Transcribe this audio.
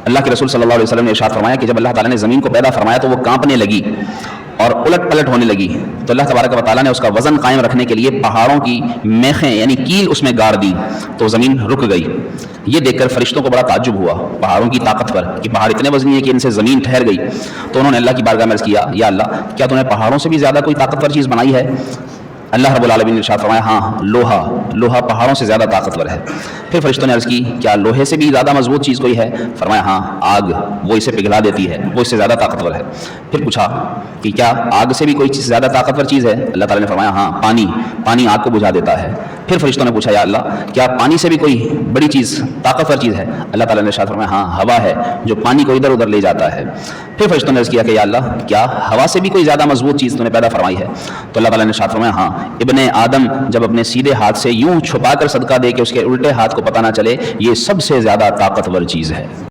अल्लाह के रसूल सल्लल्लाहु अलैहि वसल्लम ने इरशाद फरमाया कि जब अल्लाह ताला ने ज़मीन को पैदा फरमाया तो वो कांपने लगी और उलट पलट होने लगी, तो अल्लाह तबारक व तआला ने उसका वज़न कायम रखने के लिए पहाड़ों की मेखें यानी कील उसमें गाड़ दी, तो ज़मीन रुक गई। ये देखकर फरिश्तों को बड़ा ताज्जुब हुआ पहाड़ों की ताकत पर कि पहाड़ इतने वज़नी है कि इनसे ज़मीन ठहर गई। तो उन्होंने अल्लाह की बारगाह में अर्ज़ किया, या अल्लाह, क्या तूने पहाड़ों से भी ज़्यादा कोई ताकतवर चीज़ बनाई है? अल्लाह रब्बुल आलमीन ने इरशाद फरमाया, हाँ, लोहा पहाड़ों से ज़्यादा ताकतवर है। फिर फरिश्तों ने अर्ज़ की, क्या लोहे से भी ज़्यादा मजबूत चीज़ कोई है? फरमाया, हाँ, आग, वो इसे पिघला देती है, वो इससे ज़्यादा ताकतवर है। फिर पूछा कि क्या आग से भी कोई ज़्यादा ताकतवर चीज़ है? अल्लाह ताला ने फरमाया, हाँ, पानी आग को बुझा देता है। फिर फरिश्तों ने पूछा, या अल्लाह, क्या पानी से भी कोई बड़ी चीज़, ताकतवर चीज़ है? अल्लाह ताला ने इरशाद फरमाया, हाँ, हवा है, जो पानी को इधर उधर ले जाता है। फिर फरिश्तों ने अर्ज़ किया कि या अल्लाह, क्या हवा से भी कोई ज़्यादा मजबूत चीज़ तूने पैदा फरमाई है? तो अल्लाह ताला ने इरशाद फरमाया, हाँ, इब्ने आदम जब अपने सीधे हाथ से यूं छुपा कर सदका दे के उसके उल्टे हाथ को पता ना चले, ये सबसे ज़्यादा ताकतवर चीज़ है।